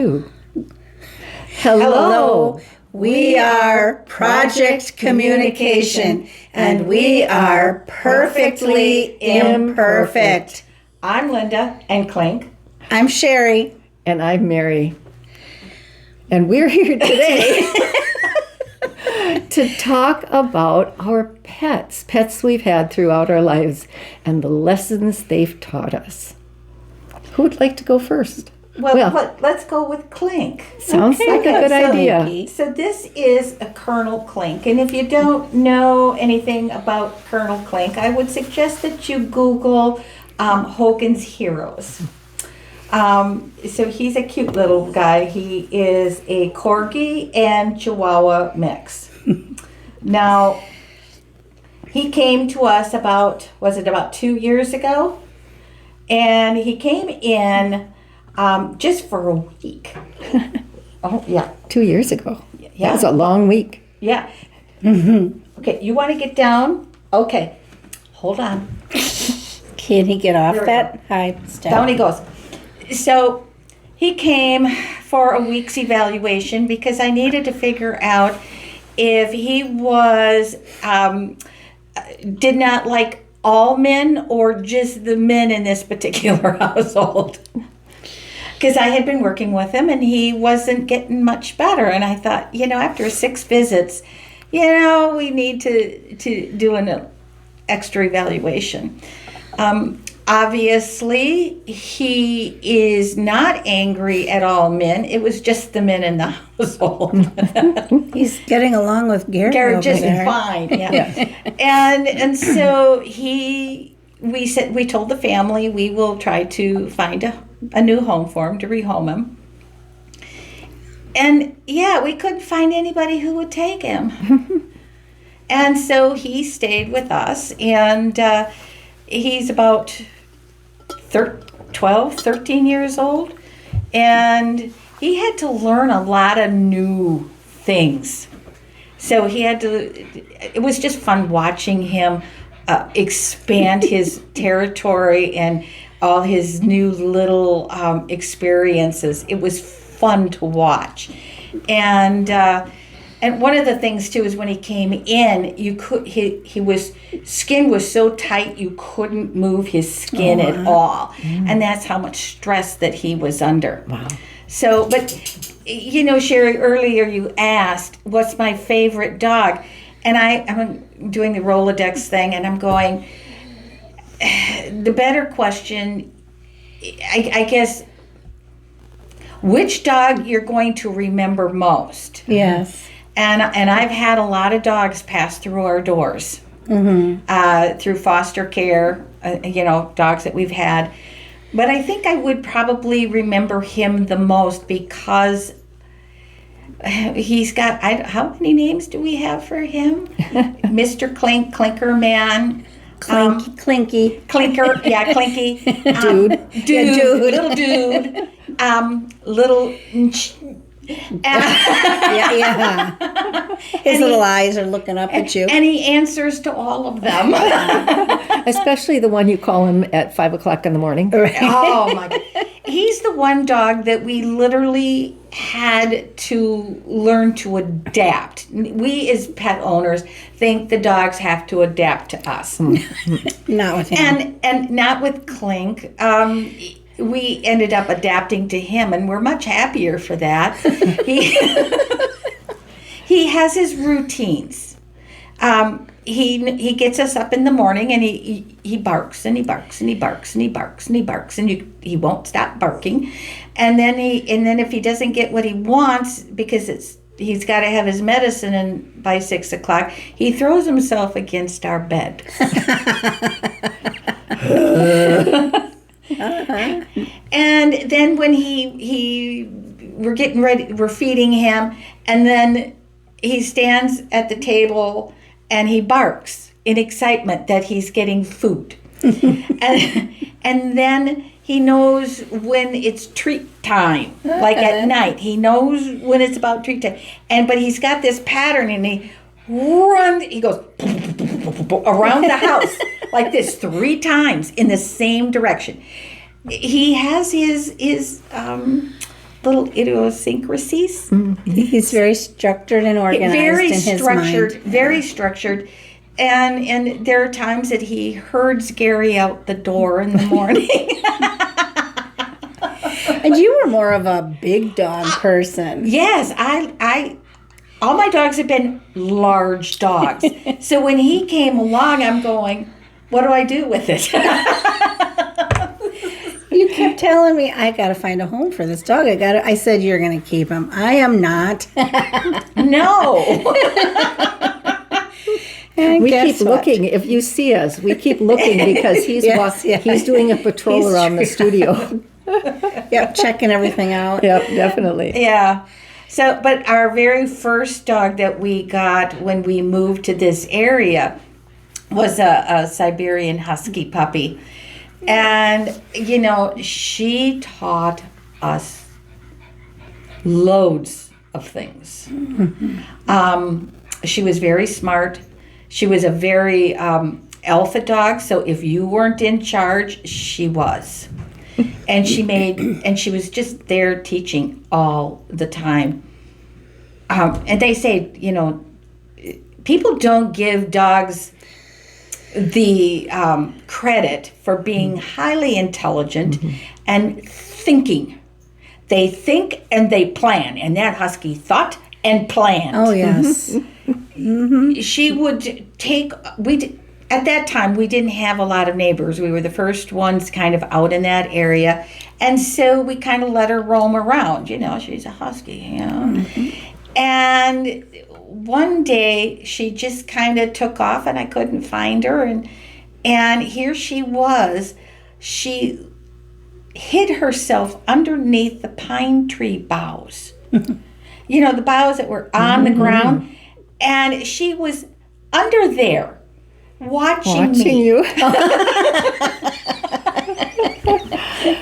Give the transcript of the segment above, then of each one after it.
Hello. Hello. We are Project Communication, and we are perfectly imperfect. I'm Linda and Klink. I'm Sherry. And I'm Mary. And we're here today to talk about our pets we've had throughout our lives, and the lessons they've taught us. Who would like to go first? Well, let's go with Klink. Sounds like a good idea. So this is a Colonel Klink, and if you don't know anything about Colonel Klink, I would suggest that you Google Hogan's Heroes. So he's a cute little guy. He is a Corgi and Chihuahua mix. Now, he came to us about 2 years ago? And he came in just for a week. Oh, yeah. 2 years ago. Yeah. That was a long week. Yeah. Mm-hmm. Okay, you want to get down? Okay. Hold on. Can he get off that high step? Down he goes. So he came for a week's evaluation because I needed to figure out if he was did not like all men or just the men in this particular household. Because I had been working with him and he wasn't getting much better. And I thought, after 6 visits, we need to do an extra evaluation. Obviously, he is not angry at all men. It was just the men in the household. He's getting along with Gary over just there. fine, yeah. And so we told the family we will try to find a new home for him, to rehome him. And we couldn't find anybody who would take him. And so he stayed with us, and he's about 13 years old, and he had to learn a lot of new things. So it was just fun watching him expand his territory and all his new little experiences. It was fun to watch. And one of the things too is when he came in, skin was so tight you couldn't move his skin at all, and that's how much stress that he was under. Wow. So, but Sherry, earlier you asked what's my favorite dog, and I'm doing the Rolodex thing, and I'm going. The better question, I guess, which dog you're going to remember most? Yes. And I've had a lot of dogs pass through our doors, through foster care, dogs that we've had. But I think I would probably remember him the most because he's got, how many names do we have for him? Mr. Klink, Clinker Man. Clinky. Clinker, yeah, Clinky. Dude. Little dude. Little... Yeah. His little eyes are looking up at you. And he answers to all of them. Especially the one you call him at 5 o'clock in the morning. Oh my God. He's the one dog that we literally had to learn to adapt. We as pet owners think the dogs have to adapt to us. Not with him. And not with Klink. We ended up adapting to him, and we're much happier for that. He has his routines. He gets us up in the morning, and he barks and he barks and he barks and he barks and he barks, and he won't stop barking. And then if he doesn't get what he wants because he's got to have his medicine and by 6 o'clock, he throws himself against our bed. And then when we're getting ready, we're feeding him, and then he stands at the table and he barks in excitement that he's getting food. and then he knows when it's treat time, like at night. He knows when it's about treat time. But he's got this pattern, and he goes around the house like this 3 times in the same direction. He has his little idiosyncrasies. He's very structured and organized Very in his structured, mind. very structured. And there are times that he herds Gary out the door in the morning. And you were more of a big dog person. Yes, I all my dogs have been large dogs. So when he came along, I'm going, what do I do with it? You kept telling me, I got to find a home for this dog. I said, you're going to keep him. I am not. No. And We guess keep what? looking. If you see us, we keep looking because he's Yes, yeah. he's doing a patrol He's around the studio. Yep, checking everything out. Yep, definitely. Yeah. So, but our very first dog that we got when we moved to this area was a Siberian Husky puppy. And, you know, she taught us loads of things. She was very smart. She was a very alpha dog. So if you weren't in charge, she was. And she was just there teaching all the time. And they say, you know, people don't give dogs the credit for being highly intelligent and thinking. They think and they plan. And that husky thought and planned. Oh, yes. She would take, at that time, we didn't have a lot of neighbors. We were the first ones kind of out in that area. And so we kind of let her roam around. You know, she's a husky, you know. And one day she just kind of took off and I couldn't find her. And here she was. She hid herself underneath the pine tree boughs. You know, the boughs that were on the ground. And she was under there. Watching me. you.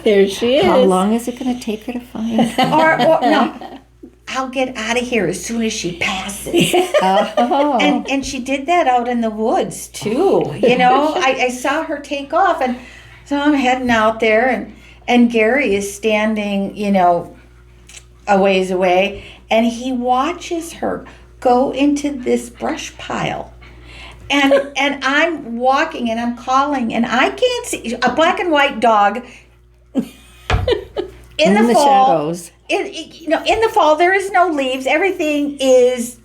There she is. How long is it going to take her to find? or no, I'll get out of here as soon as she passes. Oh. And she did that out in the woods too. You know, I saw her take off, and so I'm heading out there, and Gary is standing, you know, a ways away, and he watches her go into this brush pile. And I'm walking and I'm calling and I can't see a black and white dog in the fall. shadows. You know, in the fall there is no leaves. Everything is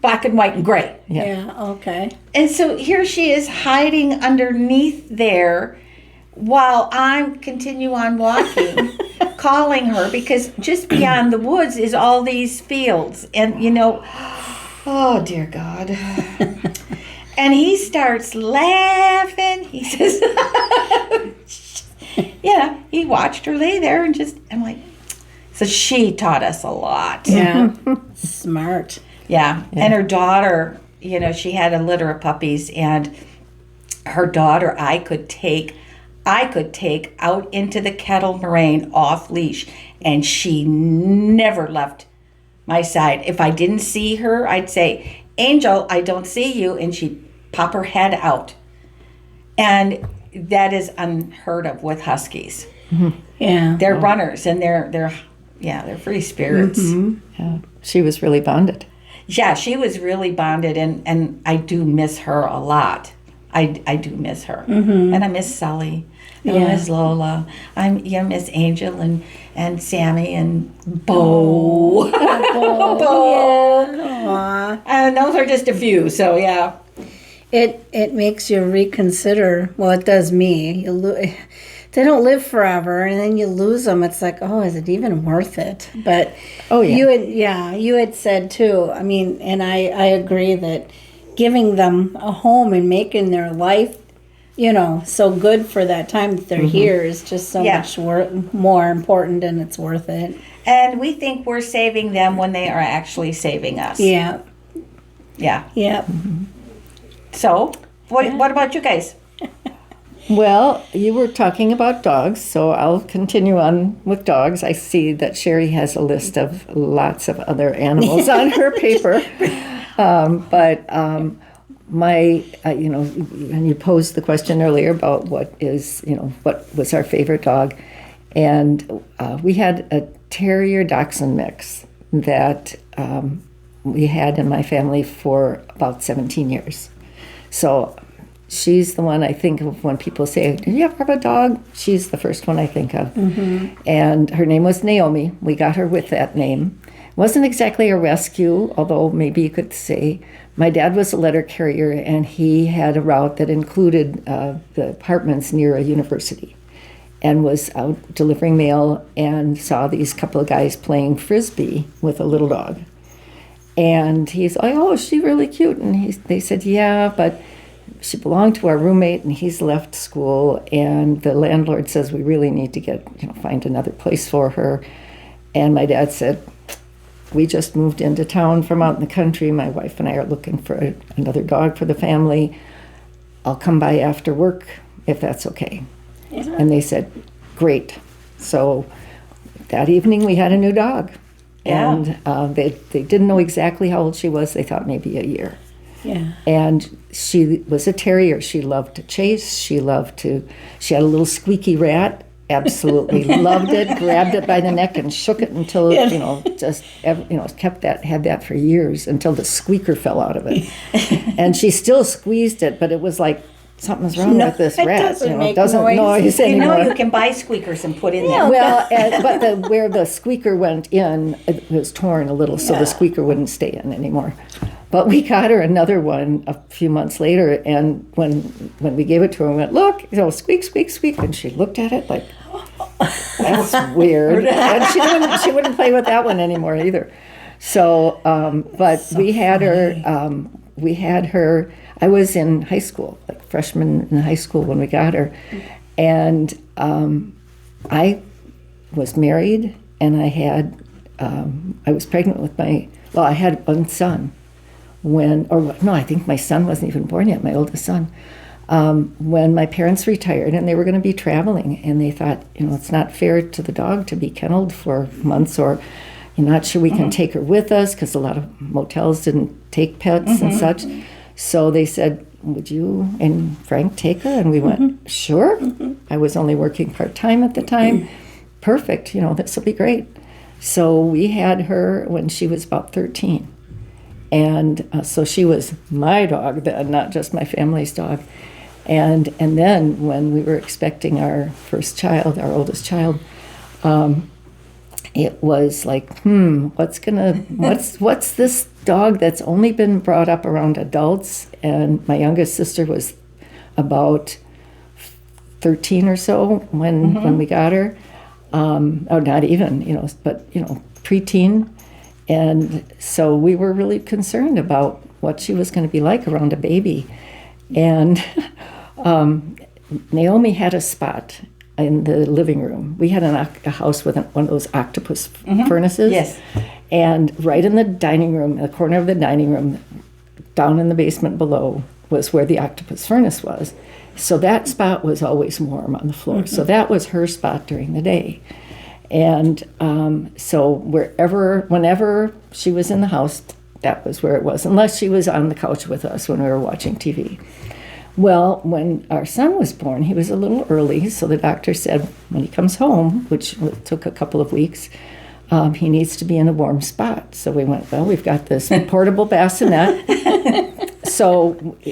black and white and gray. Yeah, okay. And so here she is hiding underneath there while I continue on walking, calling her, because just beyond the woods is all these fields. And, you know, oh, dear God. And he starts laughing. He says, yeah, he watched her lay there and just, I'm like, so she taught us a lot. Yeah. Smart. Yeah. And her daughter, you know, she had a litter of puppies, and her daughter I could take out into the kettle moraine off leash, and she never left my side. If I didn't see her, I'd say, Angel, I don't see you, and she'd pop her head out. And that is unheard of with huskies. Yeah. They're runners, and they're free spirits. Yeah. She was really bonded. Yeah, she was really bonded, and I do miss her a lot. I do miss her. And I miss Sully. And I miss Lola. I miss Angel and Sammy and Bo. Bo. Aw. And those are just a few, so yeah. It makes you reconsider. Well, it does me. They don't live forever, and then you lose them. It's like, oh, is it even worth it? But Oh, yeah. you had said too. I mean, and I agree that giving them a home and making their life, you know, so good for that time that they're here is just so much more important, and it's worth it. And we think we're saving them when they are actually saving us. Yeah. Yeah. Yeah. So, what about you guys? Well, you were talking about dogs, so I'll continue on with dogs. I see that Sherry has a list of lots of other animals on her paper. You know, and you posed the question earlier about what was our favorite dog. And we had a terrier dachshund mix that we had in my family for about 17 years. So she's the one I think of when people say, "Do you ever have a dog?" She's the first one I think of. And her name was Naomi. We got her with that name. Wasn't exactly a rescue, although maybe you could say. My dad was a letter carrier, and he had a route that included the apartments near a university, and was out delivering mail and saw these couple of guys playing frisbee with a little dog. And he's like, "Oh, is she really cute?" And they said, "Yeah, but she belonged to our roommate, and he's left school, and the landlord says we really need to find another place for her." And my dad said, "We just moved into town from out in the country. My wife and I are looking for another dog for the family. I'll come by after work if that's okay." Yeah. And they said, "Great." So that evening we had a new dog. Yeah. And they didn't know exactly how old she was. They thought maybe a year. Yeah. And she was a terrier. She loved to chase. She had a little squeaky rat. Absolutely loved it. Grabbed it by the neck and shook it until had that for years, until the squeaker fell out of it. And she still squeezed it, but it was like, something's wrong with this rat. It doesn't noise anymore. You can buy squeakers and put in there. Well, but where the squeaker went in, it was torn a little, so the squeaker wouldn't stay in anymore. But we got her another one a few months later, and when we gave it to her, we went, "Look, squeak, squeak, squeak," and she looked at it like, "That's weird." And she wouldn't play with that one anymore either. So, but we had her. I was in high school, like freshman in high school when we got her, and I was married, and I was pregnant with I had one son. I think my son wasn't even born yet, my oldest son, when my parents retired, and they were going to be traveling, and they thought, it's not fair to the dog to be kennelled for months, or you're not sure we can take her with us, because a lot of motels didn't take pets and such. So they said, "Would you and Frank take her?" And we went, "Sure." I was only working part-time at the time. Perfect, this will be great. So we had her when she was about 13. And so she was my dog then, not just my family's dog. And then when we were expecting our first child, our oldest child, it was like, what's this dog that's only been brought up around adults? And my youngest sister was about 13 or so when we got her. Or not even, but preteen. And so we were really concerned about what she was going to be like around a baby. And Naomi had a spot in the living room. We had a house with one of those octopus furnaces. Yes. And right in the dining room, the corner of the dining room, down in the basement below, was where the octopus furnace was. So that spot was always warm on the floor. So that was her spot during the day. And so whenever she was in the house, that was where it was, unless she was on the couch with us when we were watching TV. Well, when our son was born, he was a little early, so the doctor said when he comes home, which took a couple of weeks, he needs to be in a warm spot. So we went, well, we've got this portable bassinet.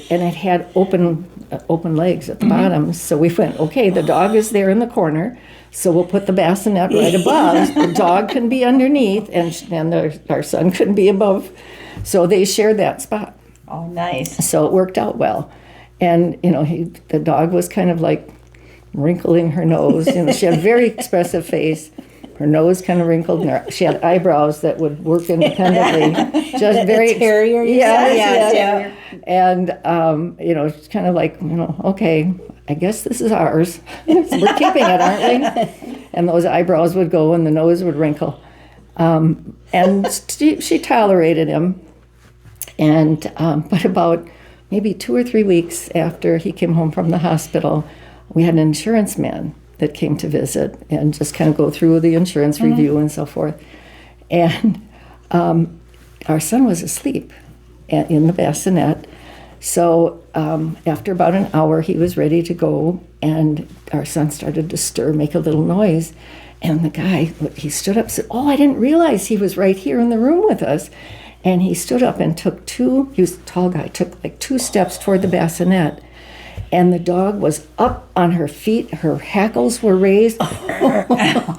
And it had open legs at the bottom. So we went, okay, the dog is there in the corner, so we'll put the bassinet right above. The dog can be underneath, and our son can be above. So they shared that spot. Oh, nice. So it worked out well. And, the dog was kind of like wrinkling her nose. She had a very expressive face. Her nose kind of wrinkled, and she had eyebrows that would work independently. Just very terrier. Yeah. And it's kind of like, okay, I guess this is ours. We're keeping it, aren't we? And those eyebrows would go, and the nose would wrinkle. And she tolerated him. And but about maybe 2 or 3 weeks after he came home from the hospital, we had an insurance man that came to visit and just kind of go through the insurance review and so forth. And our son was asleep in the bassinet. So after about an hour, he was ready to go, and our son started to stir, make a little noise. And the guy, he stood up and said, "Oh, I didn't realize he was right here in the room with us." And he stood up and took he was a tall guy, took like 2 steps toward the bassinet. And the dog was up on her feet, her hackles were raised,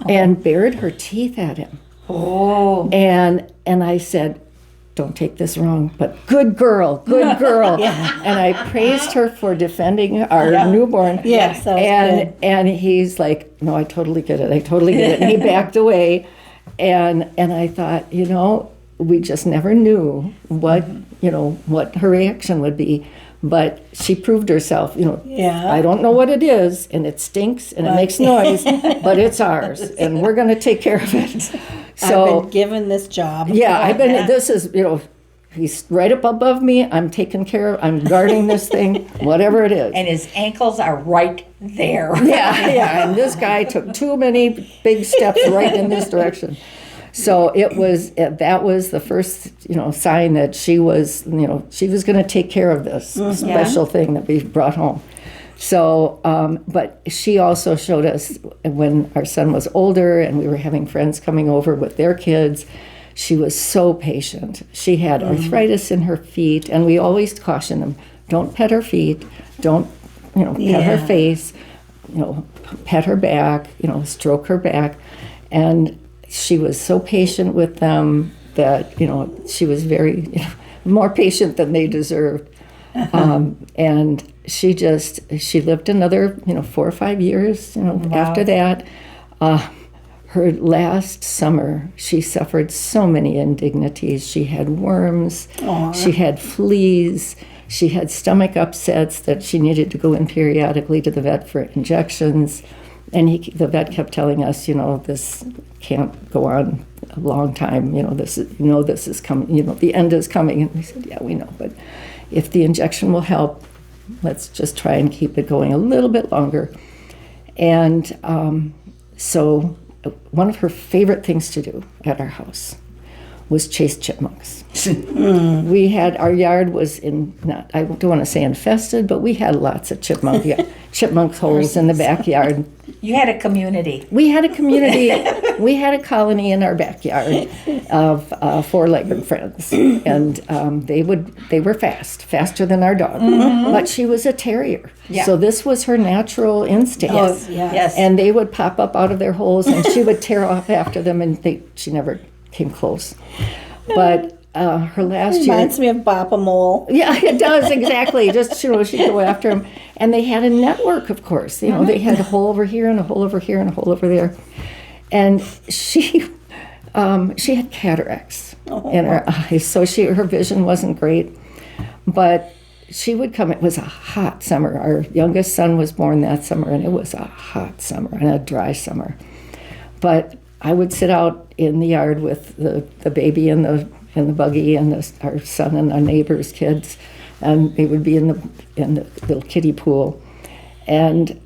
and bared her teeth at him. Oh. And I said, "Don't take this wrong, but good girl, good girl." And I praised her for defending our newborn. Yes, that was good. And he's like, "No, I totally get it. I totally get it." And he backed away. And I thought, we just never knew what her reaction would be. But she proved herself, I don't know what it is, and it stinks and it makes noise, but it's ours, and we're going to take care of it. So I've been given this job. yeah, this is, he's right up above me. I'm taking care of, I'm guarding this thing, whatever it is. And his ankles are right there. Yeah, and this guy took too many big steps right in this direction. So that was the first, sign that she was going to take care of this special thing that we brought home. So, but she also showed us when our son was older and we were having friends coming over with their kids, she was so patient. She had arthritis in her feet, and we always caution them, don't pet her feet, don't, pet her face, pet her back, stroke her back. And she was so patient with them that, she was very, more patient than they deserved. And she lived another, 4 or 5 years, after that. Her last summer, she suffered so many indignities. She had worms, she had fleas, she had stomach upsets that she needed to go in periodically to the vet for injections. And the vet kept telling us, this can't go on a long time. This is coming. The end is coming. And we said, yeah, we know. But if the injection will help, let's just try and keep it going a little bit longer. And so one of her favorite things to do at our house was chase chipmunks. Our yard was I don't want to say infested, but we had lots of chipmunk holes in the backyard. You had a community. We had a community. We had a colony in our backyard of 4-legged friends, and they were faster than our dog. But she was a terrier, so this was her natural instinct. Yes. And they would pop up out of their holes, and she would tear off after them, and she never came close. But her last year reminds me of Bop a Mole. Yeah, it does, exactly. Just she'd go after him, and they had a network, of course. They had a hole over here and a hole over here and a hole over there, and she had cataracts in her eyes, so her vision wasn't great. But she would come. It was a hot summer. Our youngest son was born that summer, and it was a hot summer and a dry summer. But I would sit out in the yard with the baby in the buggy and our son and our neighbor's kids, and they would be in the little kiddie pool. And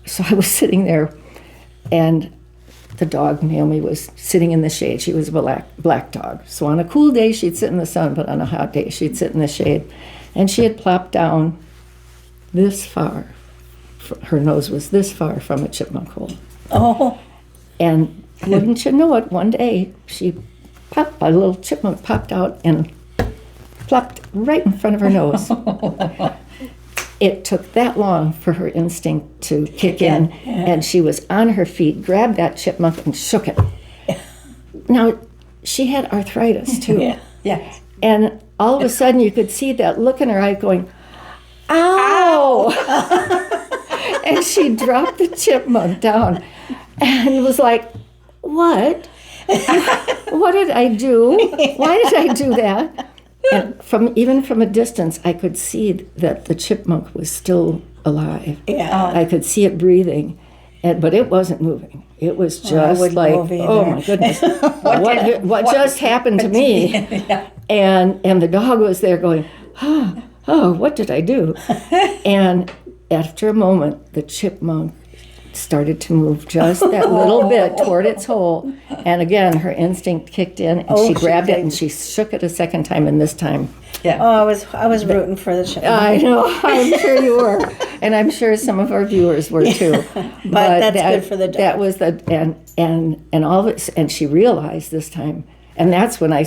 so I was sitting there, and the dog, Naomi, was sitting in the shade. She was a black dog. So on a cool day, she'd sit in the sun, but on a hot day, she'd sit in the shade. And she had plopped down this far. Her nose was this far from a chipmunk hole. Oh. And wouldn't you know it, one day a little chipmunk popped out and plopped right in front of her nose. It took that long for her instinct to kick in, and she was on her feet, grabbed that chipmunk and shook it. Now, she had arthritis too. Yeah. And all of a sudden you could see that look in her eye going, ow! And she dropped the chipmunk down and was like, what? What did I do? Why did I do that? And even from a distance, I could see that the chipmunk was still alive. Yeah. I could see it breathing, but it wasn't moving. It was just like, oh my goodness, what just happened to me? And the dog was there going, oh, what did I do? And after a moment, the chipmunk started to move just that little bit toward its hole. And again, her instinct kicked in, and she grabbed it, and she shook it a second time, and this time. Yeah. Oh, I was rooting for the chipmunk. I know, I'm sure you were. And I'm sure some of our viewers were too. But that's good for the dog. That was and all of it, and she realized this time. And that's when I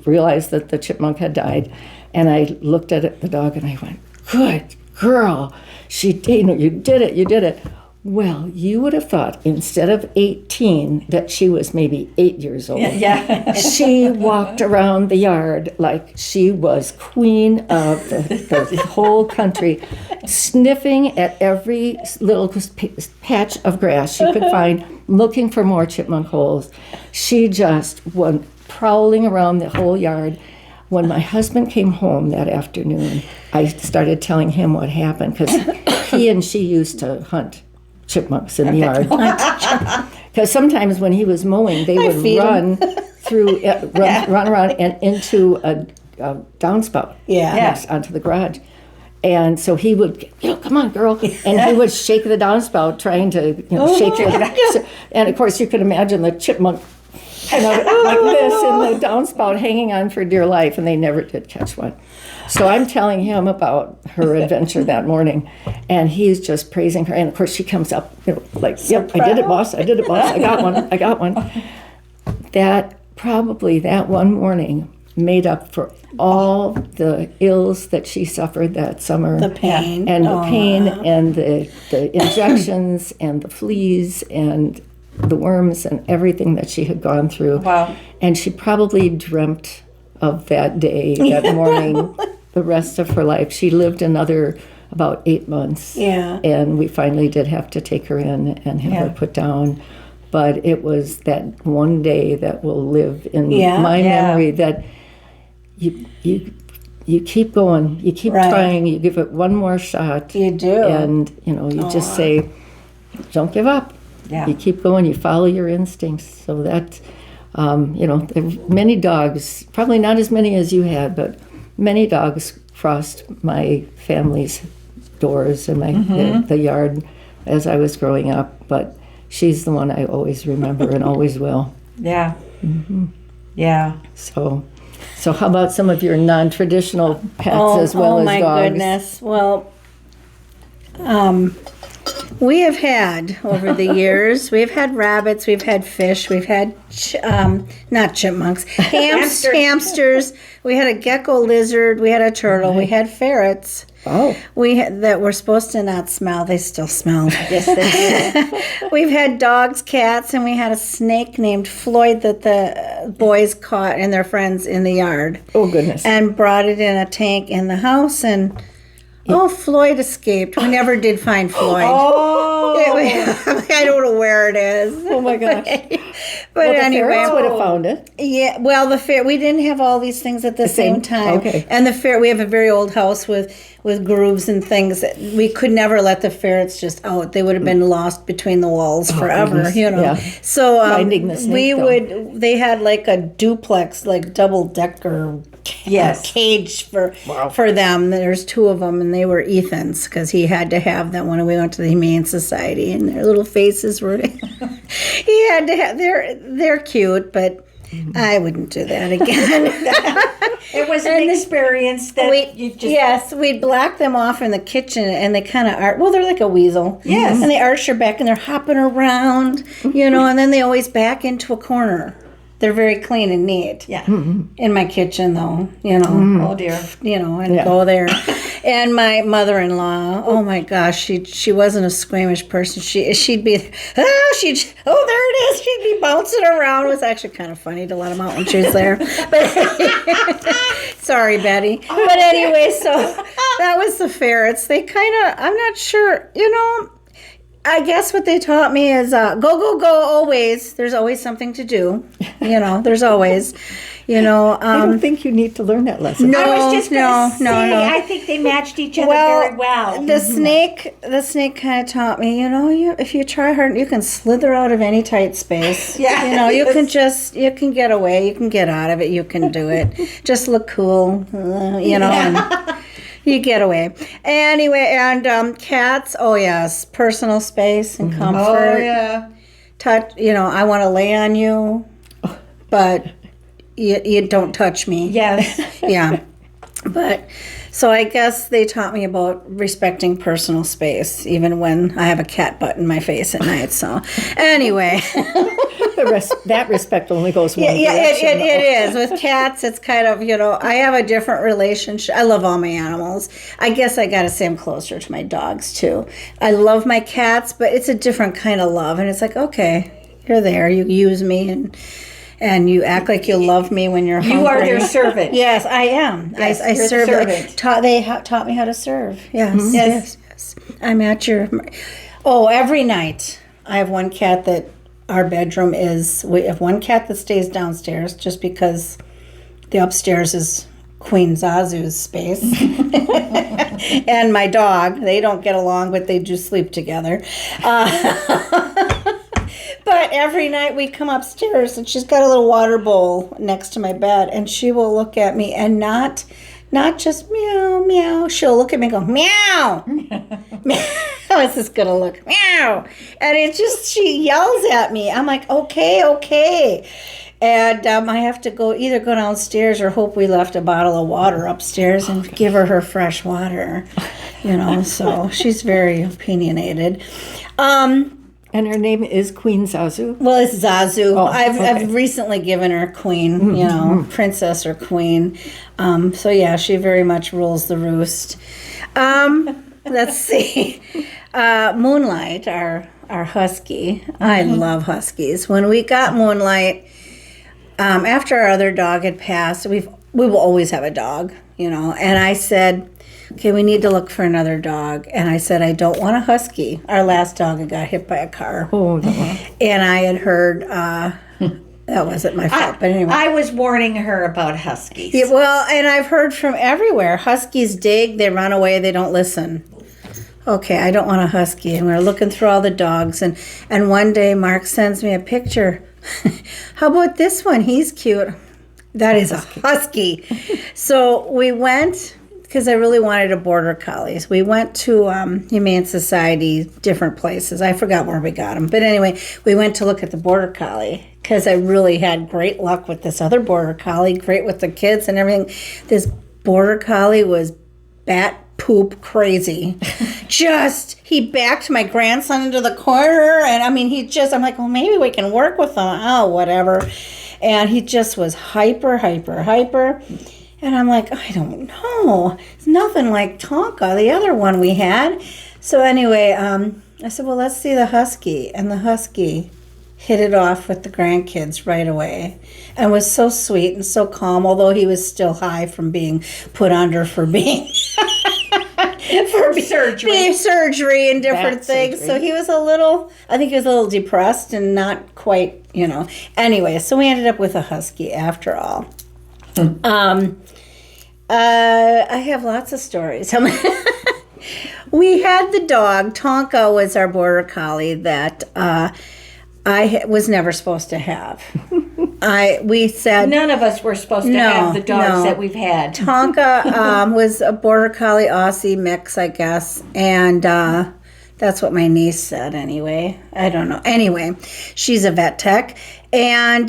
realized that the chipmunk had died. And I looked at the dog and I went, good girl. You did it. Well, you would have thought instead of 18 that she was maybe 8 years old. Yeah. She walked around the yard like she was queen of the whole country, sniffing at every little patch of grass she could find, looking for more chipmunk holes. She just went prowling around the whole yard. When my husband came home that afternoon, I started telling him what happened, because he and she used to hunt chipmunks in the yard. Because sometimes when he was mowing, they would run around and into a downspout. Yeah. Onto the garage. And so he would, come on, girl. And he would shake the downspout, trying to, shake it. And of course, you could imagine the chipmunk like this in the downspout, hanging on for dear life, and they never did catch one. So I'm telling him about her adventure that morning, and he's just praising her. And of course, she comes up, like, "Yep, I did it, boss. I got one. That one morning made up for all the ills that she suffered that summer. The pain. And the pain and the injections and the fleas and the worms and everything that she had gone through. Wow. And she probably dreamt of that day, that morning, the rest of her life. She lived another about 8 months. Yeah. And we finally did have to take her in and have her put down. But it was that one day that will live in my memory, that you keep going, you keep trying, you give it one more shot. You do. And, you just say, don't give up. Yeah. You keep going, you follow your instincts. So that, there were many dogs, probably not as many as you had, but many dogs crossed my family's doors and the yard as I was growing up. But she's the one I always remember and always will. Yeah. Mm-hmm. Yeah. So how about some of your non-traditional pets as well as dogs? Oh my goodness. Well, we have had, over the years, we've had rabbits, we've had fish, we've had, not chipmunks, hamsters, we had a gecko lizard, we had a turtle, we had ferrets. Oh. That were supposed to not smell, they still smell. Yes, they do. We've had dogs, cats, and we had a snake named Floyd that the boys caught and their friends in the yard. Oh, goodness. And brought it in a tank in the house, and Floyd escaped. We never did find Floyd. I don't know where it is. Oh my gosh. But the anyway, ferrets would have found it. Yeah, well, we didn't have all these things at the same time. Okay. And we have a very old house with grooves and things. We could never let the ferrets just out. They would have been lost between the walls forever, goodness. Yeah. So Finding the snake, they had like a duplex, like double-decker cage for them. There's 2 of them, and they were Ethan's, because he had to have that when we went to the Humane Society, and their little faces were he had to have, they're cute, but I wouldn't do that again. It was an experience that Yes, we'd black them off in the kitchen, and they kind of they're like a weasel. Yes. And they arch their back, and they're hopping around, and then they always back into a corner. They're very clean and neat. Yeah. In my kitchen, though, Oh, dear. And go there. And my mother-in-law, oh my gosh, she wasn't a squeamish person. She'd be, there it is. She'd be bouncing around. It was actually kind of funny to let them out when she was there. But sorry, Betty. But anyway, so that was the ferrets. They kind of, I'm not sure, I guess what they taught me is go always. There's always something to do. There's always, I don't think you need to learn that lesson. No, I was just going to say, no. I think they matched each other very well. The snake kind of taught me, if you try hard, you can slither out of any tight space. Yeah. You can get away, you can get out of it, you can do it. Just look cool, and you get away. Anyway, and cats, oh yes, personal space and comfort. Oh, yeah. Touch, I want to lay on you, but you don't touch me. Yes. Yeah. But so I guess they taught me about respecting personal space, even when I have a cat butt in my face at night. So anyway. That respect only goes one Yeah, direction. it is. With cats, it's kind of, I have a different relationship. I love all my animals. I guess I got to say I'm closer to my dogs, too. I love my cats, but it's a different kind of love. And it's like, okay, you're there. You use me and you act like you love me when you're hungry. You are their servant. Yes, I am. Yes, I you're serve. the servant. They taught me how to serve. Yes, Mm-hmm. yes. I'm at your... Oh, every night. I have one cat that our bedroom is... We have one cat that stays downstairs just because the upstairs is Queen Zazu's space. And my dog. They don't get along, but they do sleep together. But every night we come upstairs and she's got a little water bowl next to my bed and she will look at me and not just meow, meow. She'll look at me and go, meow. Meow. How is this going to look? Meow. And it just, she yells at me. I'm like, okay. And I have to either go downstairs or hope we left a bottle of water upstairs and give her fresh water. So she's very opinionated. And her name is Queen Zazu. Well, it's Zazu. Oh, I've recently given her queen, princess or queen. So yeah, she very much rules the roost. Let's see. Moonlight, our husky. I love huskies. When we got Moonlight, after our other dog had passed, we will always have a dog, And I said, okay, we need to look for another dog. And I said, I don't want a husky. Our last dog had got hit by a car. Oh, no. And I had heard, that wasn't my fault, but anyway. I was warning her about huskies. Yeah, well, and I've heard from everywhere. Huskies dig, they run away, they don't listen. Okay, I don't want a husky. And we're looking through all the dogs. And one day Mark sends me a picture. How about this one? He's cute. That is a husky. So we went... because I really wanted a border collie. So we went to Humane Society, different places. I forgot where we got them. But anyway, we went to look at the border collie because I really had great luck with this other border collie, great with the kids and everything. This border collie was bat poop crazy. He backed my grandson into the corner. And I'm like, well, maybe we can work with him. Oh, whatever. And he just was hyper. And I'm like, I don't know. It's nothing like Tonka, the other one we had. So anyway, I said, well, let's see the husky. And the husky hit it off with the grandkids right away and was so sweet and so calm, although he was still high from being put under for being... surgery and different things. Surgery. So he was I think he was a little depressed and not quite, Anyway, so we ended up with a husky after all. I have lots of stories. We had the dog. Tonka was our border collie that I was never supposed to have. We said none of us were supposed to have the dogs that we've had. Tonka was a border collie Aussie mix, I guess, and that's what my niece said. Anyway, I don't know. Anyway, she's a vet tech, and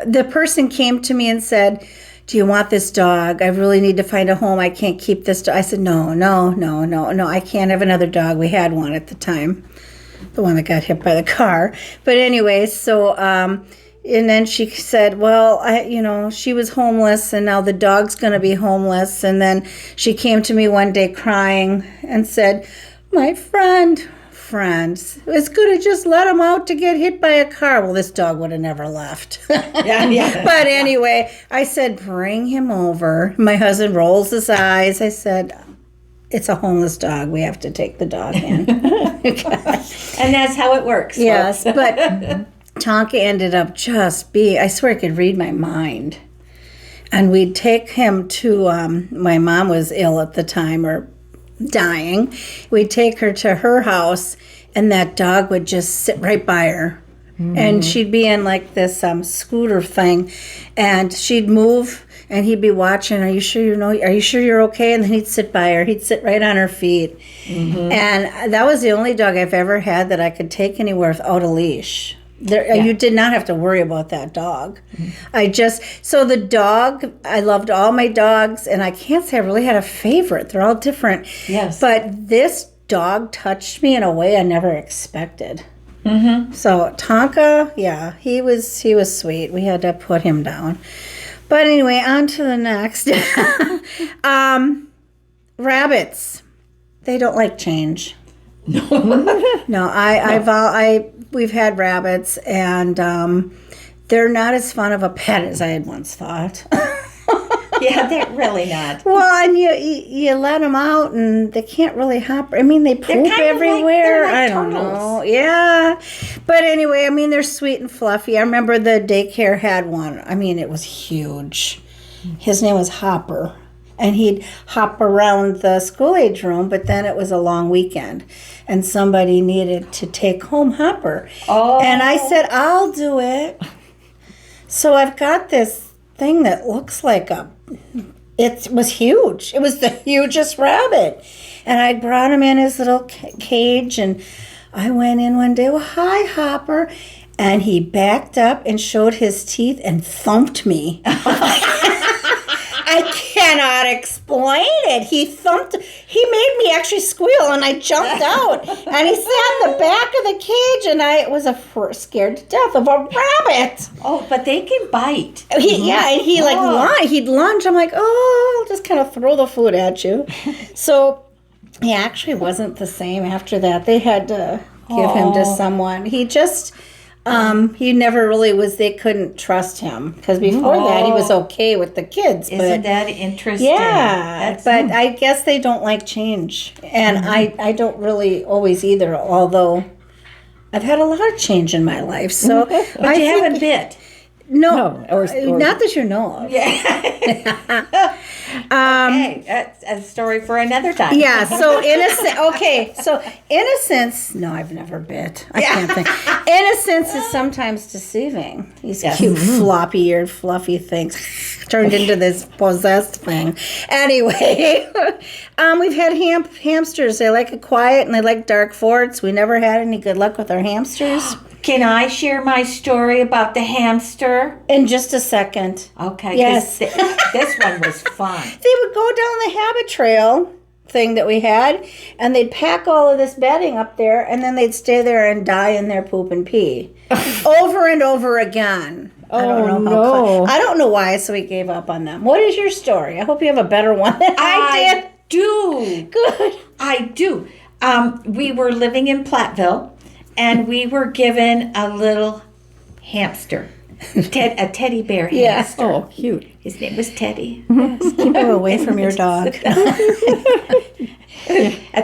the person came to me and said, do you want this dog? I really need to find a home. I can't keep this dog. I said, no, I can't have another dog. We had one at the time, the one that got hit by the car. But anyway, so, and then she said, well, she was homeless and now the dog's going to be homeless. And then she came to me one day crying and said, my friends, it's good to just let him out to get hit by a car. Well, this dog would have never left. Yeah. But anyway, I said, bring him over. My husband rolls his eyes. I said, it's a homeless dog. We have to take the dog in. And that's how it works. Yes, but Tonka ended up I swear I could read my mind. And we'd take him to, my mom was ill at the time, or dying. We'd take her to her house and that dog would just sit right by her. And she'd be in like this scooter thing and she'd move and he'd be watching. Are you sure you're okay? And then he'd sit by her. He'd sit right on her feet. Mm-hmm. And that was the only dog I've ever had that I could take anywhere without a leash. You did not have to worry about that dog. Mm-hmm. So the dog, I loved all my dogs, and I can't say I really had a favorite. They're all different. Yes. But this dog touched me in a way I never expected. Mm-hmm. So Tonka, yeah, he was sweet. We had to put him down. But anyway, on to the next. Rabbits, they don't like change. No, we've had rabbits, and they're not as fun of a pet as I had once thought. Yeah, they're really not. Well, and you let them out, and they can't really hop. I mean, they poop everywhere. Like I don't know. Yeah, but anyway, I mean, they're sweet and fluffy. I remember the daycare had one. I mean, it was huge. His name was Hopper. And he'd hop around the school-age room, but then it was a long weekend. And somebody needed to take home Hopper. Oh. And I said, I'll do it. So I've got this thing that looks like it was huge. It was the hugest rabbit. And I brought him in his little cage, and I went in one day, well, hi, Hopper. And he backed up and showed his teeth and thumped me. I cannot explain it. He made me actually squeal, and I jumped out. And he sat in the back of the cage, and I was scared to death of a rabbit. Oh, but they can bite. Yeah, and he'd lunge. I'm like, I'll just kind of throw the food at you. So he actually wasn't the same after that. They had to give him to someone. He just... he never really was, they couldn't trust him, because before that he was okay with the kids. Isn't that interesting? Yeah, but I guess they don't like change. And I don't really always either, although I've had a lot of change in my life. So but you haven't bit. No, or not that you know of. Yeah. Okay, that's a story for another time. Yeah, so innocent. Okay, so innocence. No, I've never bit. I can't think. Innocence is sometimes deceiving. These cute, floppy-eared, fluffy things turned into this possessed thing. Anyway, we've had hamsters. They like it quiet, and they like dark forts. We never had any good luck with our hamsters. Can I share my story about the hamster? In just a second. Okay. Yes. This one was fun. They would go down the habit trail thing that we had, and they'd pack all of this bedding up there, and then they'd stay there and die in their poop and pee. Over and over again. I don't know why, so we gave up on them. What is your story? I hope you have a better one than I did. Do. Good. I do. We were living in Platteville, and we were given a little hamster, a teddy bear hamster. Oh, cute. His name was Teddy. Yes, keep him away from your dog. At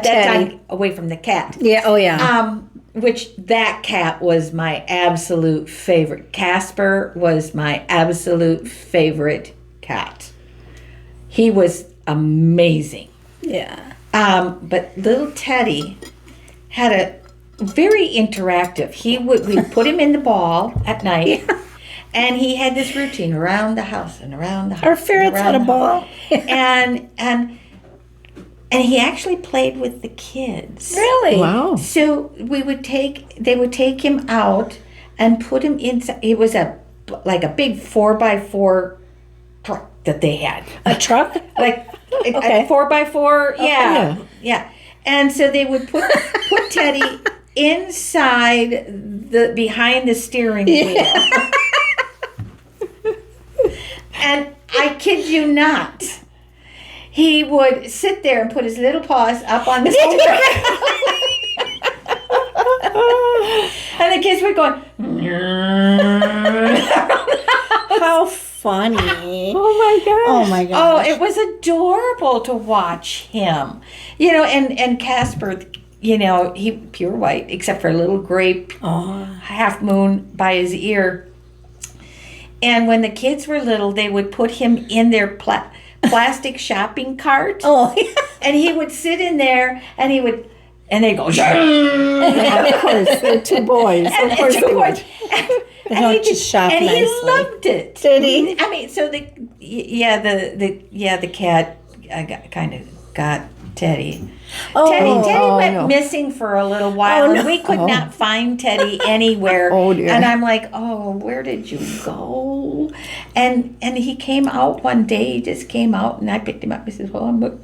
that time, away from the cat. Yeah. Oh, yeah. Which that cat was my absolute favorite. Casper was my absolute favorite cat. He was amazing. Yeah. But little Teddy had a very interactive. We'd put him in the ball at night, and he had this routine around the house and around the house. Our ferrets had a ball. and he actually played with the kids. Really? Wow. So they would take him out and put him inside. It was like a big 4x4 truck that they had. A truck? Like a 4x4. Yeah. And so they would put Teddy inside behind the steering wheel. And I kid you not, he would sit there and put his little paws up on the steering and the kids were going, How funny. Oh my gosh. Oh, it was adorable to watch him. And Casper, he pure white, except for a little gray half moon by his ear. And when the kids were little, they would put him in their plastic shopping cart. Oh, and he would sit in there, and they'd go, Of course, they're two boys. Of course they would. They don't just shop and nicely. he loved it. Did he? I mean, so the cat kind of got Teddy. Oh, Teddy went no. missing for a little while, Oh, and no. we could not find Teddy anywhere. Oh, dear. And I'm like, oh, where did you go? And he came out one day. He just came out, and I picked him up. He says, well, I'm but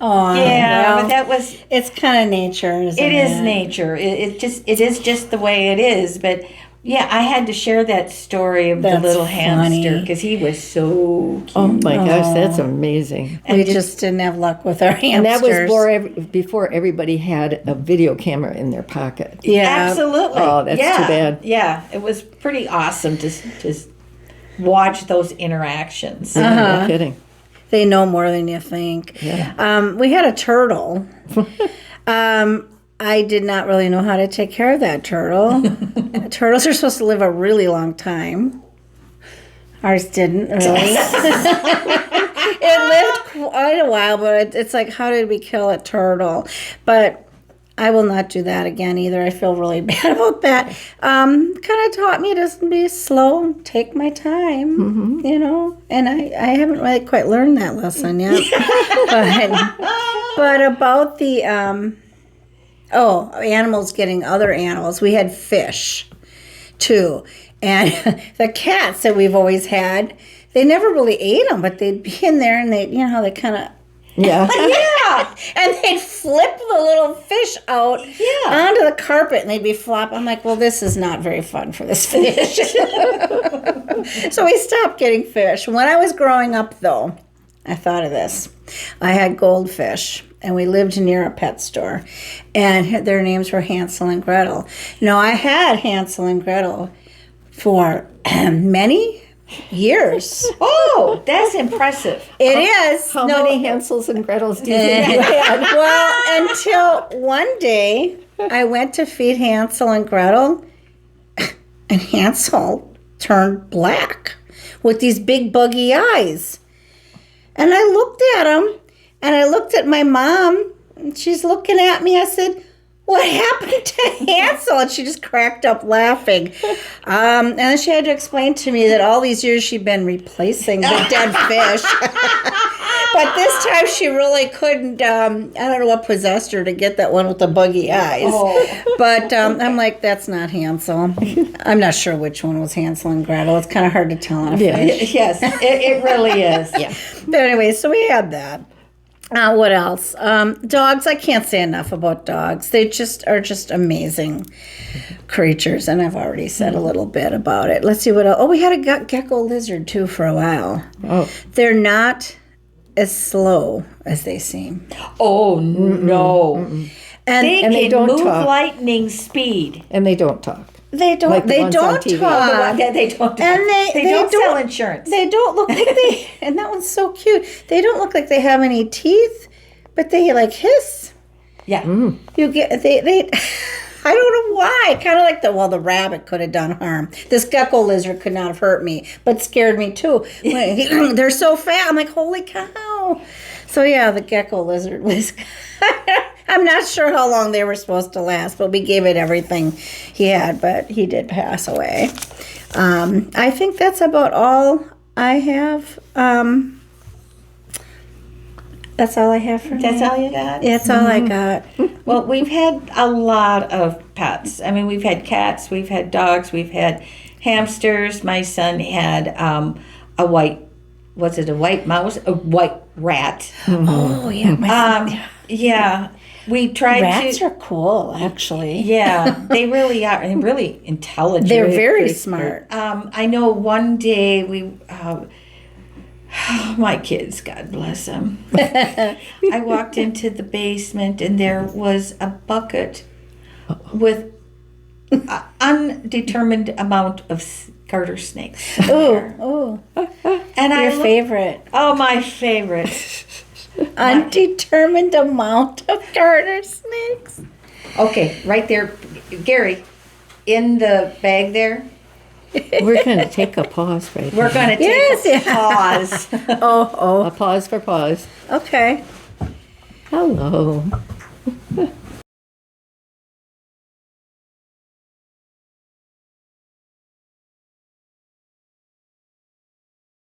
Oh, yeah, well, but that was. it's kind of nature, isn't it? It is nature. It is just the way it is. But yeah, I had to share that story of That's the little hamster funny. because he was so cute. Oh my gosh, that's amazing. We just didn't have luck with our hamsters. And that was before everybody had a video camera in their pocket. Yeah. Absolutely. Oh, that's too bad. Yeah, it was pretty awesome to watch those interactions. No kidding. They know more than you think. Yeah. We had a turtle. I did not really know how to take care of that turtle. Turtles are supposed to live a really long time. Ours didn't really. It lived quite a while, but it's like, how did we kill a turtle? But I will not do that again either. I feel really bad about that. Kind of taught me to be slow and take my time, you know. And I haven't really quite learned that lesson yet. but about the animals getting other animals, we had fish too, and the cats that we've always had, they never really ate them, but they'd be in there and they, you know how they kind of. Yeah. Yeah. And they'd flip the little fish out onto the carpet and they'd be flop. I'm like, well, this is not very fun for this fish. So we stopped getting fish. When I was growing up, though, I thought of this. I had goldfish, and we lived near a pet store, and their names were Hansel and Gretel. Now, I had Hansel and Gretel for many years. Oh, that's impressive. It is. How many Hansels and Gretels do you think you had? Well, until one day I went to feed Hansel and Gretel, and Hansel turned black with these big buggy eyes. And I looked at him, and I looked at my mom, and she's looking at me. I said, what happened to Hansel? And she just cracked up laughing. And then she had to explain to me that all these years she'd been replacing the dead fish. But this time she really couldn't, I don't know what possessed her to get that one with the buggy eyes. Oh. But I'm like, that's not Hansel. I'm not sure which one was Hansel and Gretel. It's kind of hard to tell on a fish. Yes, it really is. Yeah. But anyway, so we had that. What else? Dogs. I can't say enough about dogs. They are just amazing creatures, and I've already said a little bit about it. Let's see what else. Oh, we had a gecko lizard too for a while. Oh. They're not as slow as they seem, Oh, no. and They And they can don't move talk. lightning speed. And they don't talk. they don't. Like the they ones on don't TV. talk. They don't. And they don't sell insurance. They don't look like they. And that one's so cute. They don't look like they have any teeth, but they like hiss. Yeah. You get they. I don't know why. Kind of like the rabbit could have done harm. This gecko lizard could not have hurt me, but scared me too. They're so fat. I'm like, holy cow. So yeah, the gecko lizard was. I'm not sure how long they were supposed to last, but we gave it everything he had, but he did pass away. I think that's about all I have. That's all I have for now. That's all you got? That's all I got. Well, we've had a lot of pets. I mean, we've had cats, we've had dogs, we've had hamsters. My son had a white mouse, a white rat. Oh, yeah. Yeah, we tried Rats to. are cool, actually. Yeah, they really are, and really intelligent. They're very smart. I know one day we. My kids, God bless them. I walked into the basement and there was a bucket with an undetermined amount of garter snakes. Oh, And your favorite. Oh, my favorite. Undetermined amount of garter snakes. Okay, right there, Gary, in the bag there. We're going to take a pause right We're now. going to take Yes, a pause. A pause for pause. Okay. Hello.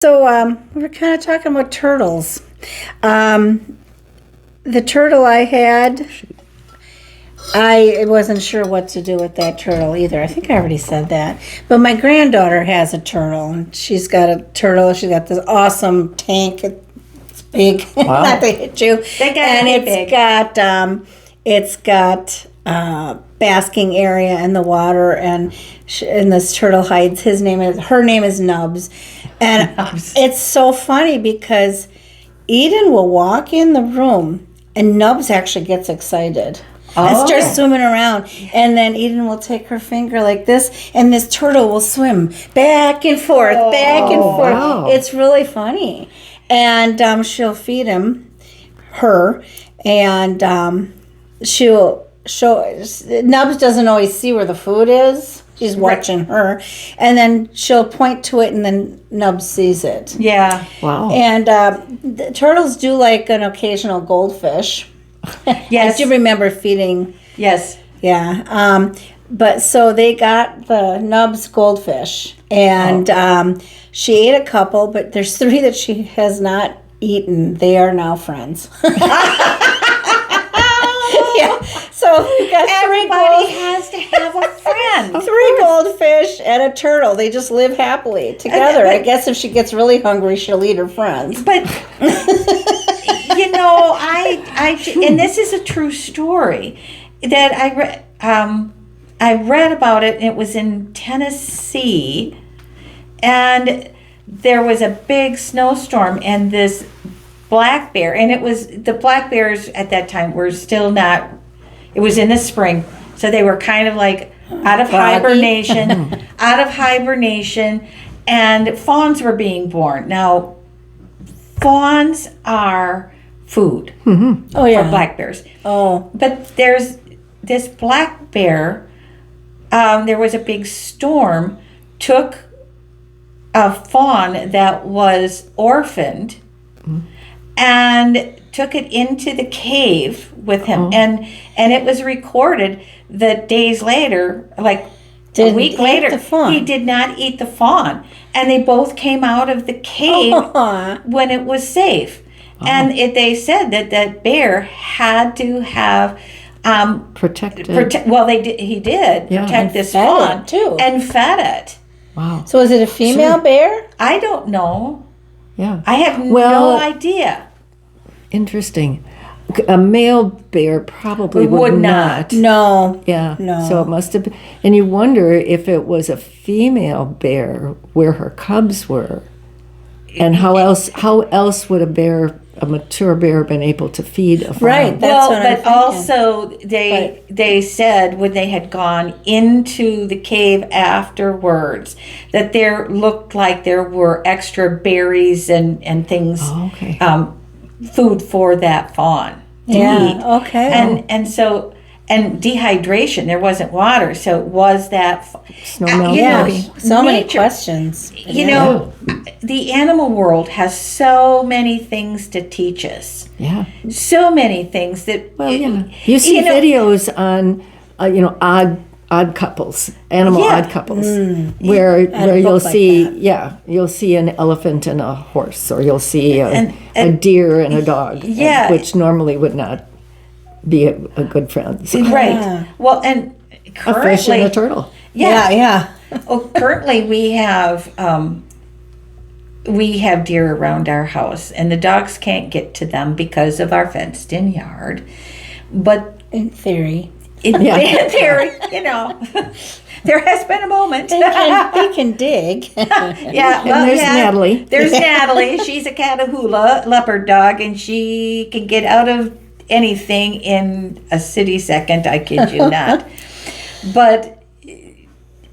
So we're kind of talking about turtles. The turtle I had, I wasn't sure what to do with that turtle either. I think I already said that. But my granddaughter has a turtle, and she's got a turtle. She's got this awesome tank. It's big, Wow. not to hit you. They got and to be big. it's got basking area in the water, and this turtle hides. Her name is Nubs, and Nubs. it's so funny because Eden will walk in the room, and Nubs actually gets excited. And Oh. starts swimming around, and then Eden will take her finger like this, and this turtle will swim back and forth, back and forth. wow. It's really funny, and she'll feed her, and she'll show. Nubs doesn't always see where the food is. She's watching her, and then she'll point to it, and then Nubs sees it. Yeah. Wow. And the turtles do like an occasional goldfish. Yes. I do remember feeding. Yes. Yeah. But so they got the Nubs goldfish, and she ate a couple, but there's 3 that she has not eaten. They are now friends. Yeah. So we got Everybody has to have a friend. 3 goldfish and a turtle. They just live happily together. I guess if she gets really hungry, she'll eat her friends. But you know, and this is a true story that I read about it. And it was in Tennessee, and there was a big snowstorm, and this black bear, and the black bears at that time were still not. It was in the spring, so they were kind of like out of hibernation, and fawns were being born. Now, fawns are food Oh for yeah. black bears. Oh. But there's this black bear, there was a big storm, took a fawn that was orphaned and took it into the cave with him. And it was recorded that days later, like Didn't a week eat later, the fawn. he did not eat the fawn. And they both came out of the cave Aw. when it was safe. And they said that bear had to have Protected. he did Yeah. protect And this fed fawn it, too. and fed it. Wow. So is it a female Sure. bear? I don't know. Yeah. I have Well, no idea. Interesting. A male bear probably would Would not. not. No. Yeah. No. So it must have been. And you wonder if it was a female bear where her cubs were. And how else would a mature bear, been able to feed a fawn? Right. That's Well, what I'm but thinking. also they said when they had gone into the cave afterwards that there looked like there were extra berries and things, Oh, okay. food for that fawn to Yeah, eat. okay. And so dehydration. There wasn't water, so it was that. Snow you melt Yeah. know, body. So many nature- questions. You know, the animal world has so many things to teach us. Yeah. So many things that. Well, yeah. You see know, videos on, odd couples, animal Yeah. odd couples, where book you'll like see, that. you'll see an elephant and a horse, or you'll see a And- deer and a dog, Yeah. which normally would not be a good friend. So, Right. Yeah. Well, and a fish and a currently, turtle. Yeah. currently we have deer around our house, and the dogs can't get to them because of our fenced-in yard. But In theory. there, there has been a moment. They can dig. Yeah, And there's Natalie. There's Natalie. She's a Catahoula leopard dog, and she can get out of anything in a city second. I kid you not. But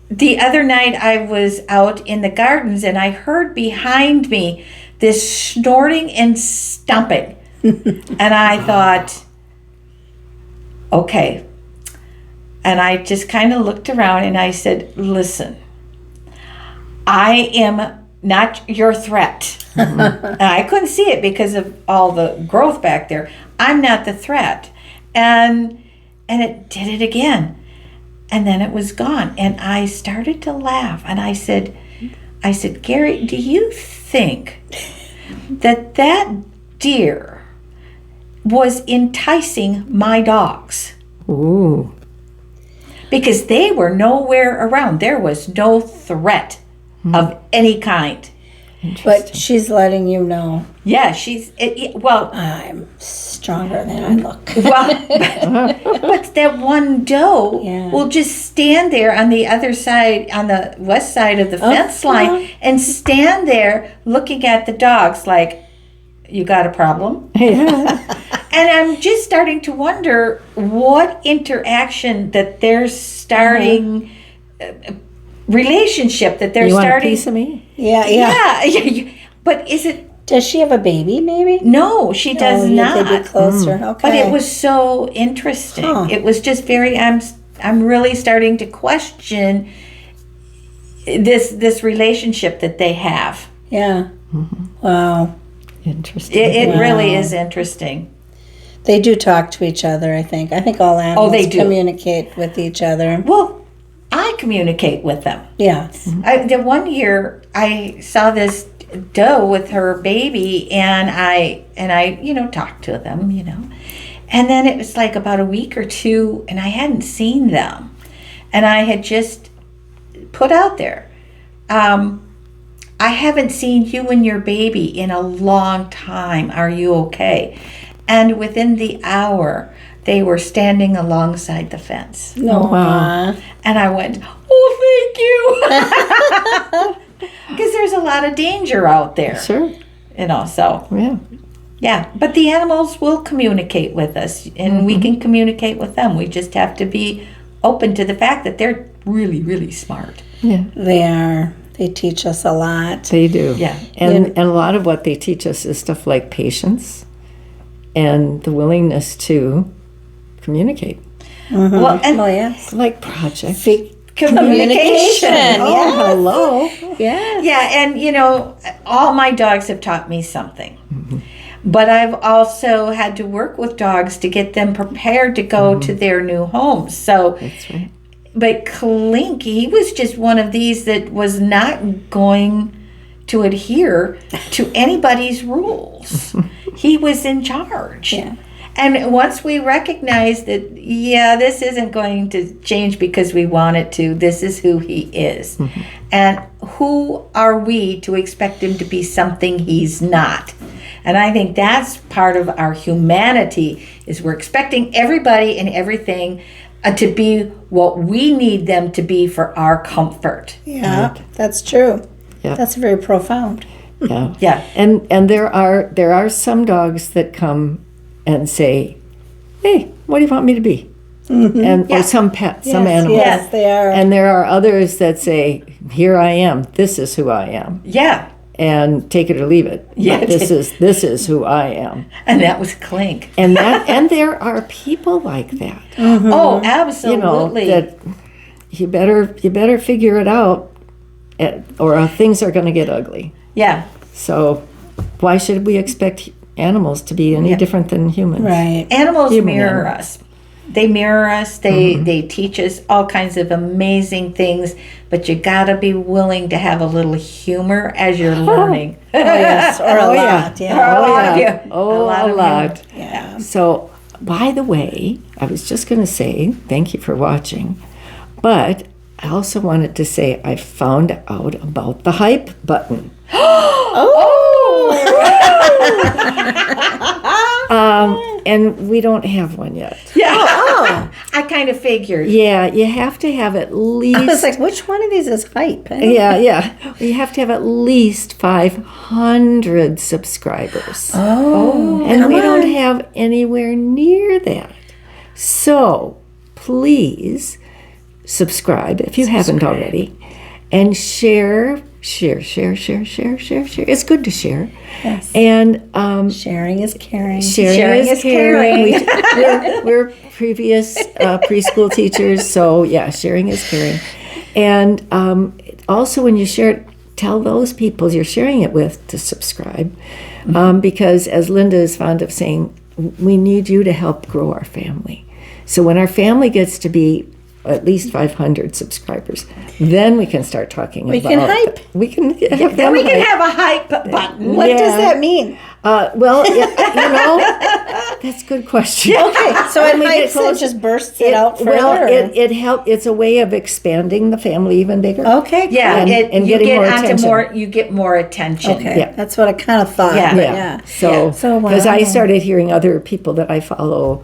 the other night I was out in the gardens, and I heard behind me this snorting and stomping. And I thought, okay. And I just kind of looked around and I said, listen, I am not your threat. And I couldn't see it because of all the growth back there. I'm not the threat. And it did it again. And then it was gone. And I started to laugh. And I said, Gary, do you think that deer was enticing my dogs. Ooh. Because they were nowhere around. There was no threat of any kind. But she's letting you know Yeah, she's, well, I'm stronger than I look. but that one doe Yeah. will just stand there on the other side, on the west side of the fence line, and stand there looking at the dogs like, you got a problem? Yeah. And I'm just starting to wonder what interaction that they're starting, relationship that they're You want a starting. piece of me? Yeah. Yeah. But is it? Does she have a baby, maybe? No, she does Oh, not. They'd be closer. Okay. But it was so interesting. Huh. It was just very. I'm really starting to question this relationship that they have. Yeah. Wow. Interesting. It really Wow. is interesting. They do talk to each other, I think. I think all animals they do. communicate with each other. Well, I communicate with them. Yes. The one year I saw this doe with her baby, and I talked to them, and then it was like about a week or two, and I hadn't seen them, and I had just put out there, I haven't seen you and your baby in a long time. Are you okay? And within the hour, they were standing alongside the fence. No. wow. And I went, oh, thank you. Because there's a lot of danger out there. Sure. So, Yeah. yeah. But the animals will communicate with us, and we can communicate with them. We just have to be open to the fact that they're really, really smart. Yeah. They are. They teach us a lot. They do. Yeah. And a lot of what they teach us is stuff like patience and the willingness to communicate. Well, and Oh, yes. Like projects. communication. Oh, hello. Yes. Yeah, and all my dogs have taught me something. But I've also had to work with dogs to get them prepared to go to their new homes. So, That's right. but Klink, he was just one of these that was not going to adhere to anybody's rules. He was in charge. Yeah. And once we recognize that, this isn't going to change because we want it to, this is who he is. And who are we to expect him to be something he's not? And I think that's part of our humanity, is we're expecting everybody and everything to be what we need them to be for our comfort. Yeah. That's true. Yeah. That's very profound. Yeah. Yeah. And there are some dogs that come and say, "Hey, what do you want me to be?" And or some pets, some animals. Yes, they are. And there are others that say, "Here I am. This is who I am." Yeah. And take it or leave it. Yeah. This is who I am. And that was Klink. And there are people like that. Oh, absolutely. That you better figure it out, or things are going to get ugly. Yeah. So why should we expect animals to be any different than humans? Right. Animals Human mirror animals. us. They mirror us. They teach us all kinds of amazing things, but you gotta be willing to have a little humor as you're learning. Oh, yes. Or a Oh, yeah. lot. Yeah. A lot of yeah. you. Oh, A lot a of lot. Yeah. So, by the way, I was just going to say thank you for watching, but I also wanted to say I found out about the hype button. And we don't have one yet. Yeah. I kind of figured. Yeah, you have to have at I was least. like, which one of these is hype? Yeah. You have to have at least 500 subscribers. Oh. And we don't have anywhere near that. So please subscribe if you haven't already, and share. It's good to share. Yes. And Sharing is caring. sharing is caring. We're previous preschool teachers, so yeah, sharing is caring. And also, when you share it, tell those people you're sharing it with to subscribe, because as Linda is fond of saying, we need you to help grow our family. So when our family gets to be at least 500 subscribers. Then we can start talking We about. can hype. We can have Then we them can hype. have a hype button. What Yeah. does that mean? Well, that's a good question. Okay, so When it we get hypes it, close- just bursts it out further. Well, or- it help. It's a way of expanding the family even bigger. okay, Yeah, And you getting get more onto attention. more. You get more attention. okay, Yeah. that's what I kind of thought. Yeah. but Yeah. yeah. So, So, because I wow. started hearing other people that I follow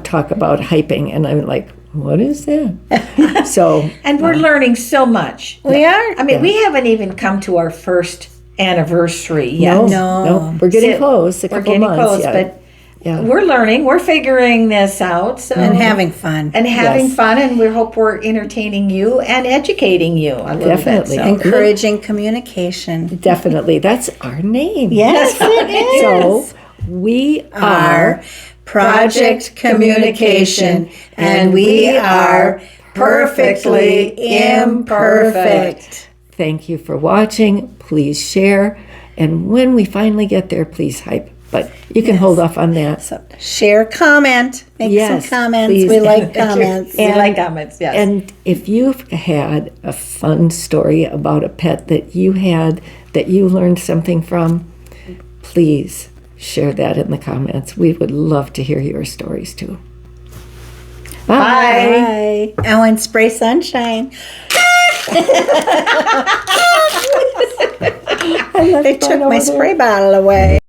talk about hyping, and I'm like, what is that? So, And we're learning so much. We are. I mean, we haven't even come to our first anniversary yet. No. we're getting So, close. A We're couple getting months, close, yeah. but Yeah. we're learning. We're figuring this out. So And having fun. and having Yes. fun, and we hope we're entertaining you and educating you a little Definitely. bit. So. Encouraging communication. Definitely, that's our name. Yes, it is. So we are Project Communication, and we are perfectly imperfect. Thank you for watching. Please share. And when we finally get there, please hype. But you can hold off on that. So share, comment, make Yes, some comments. please. We like comments. We like comments, yes. And if you've had a fun story about a pet that you had, that you learned something from, please share that in the comments. We would love to hear your stories too. Bye. Bye. Oh, and spray sunshine. They took my spray bottle away.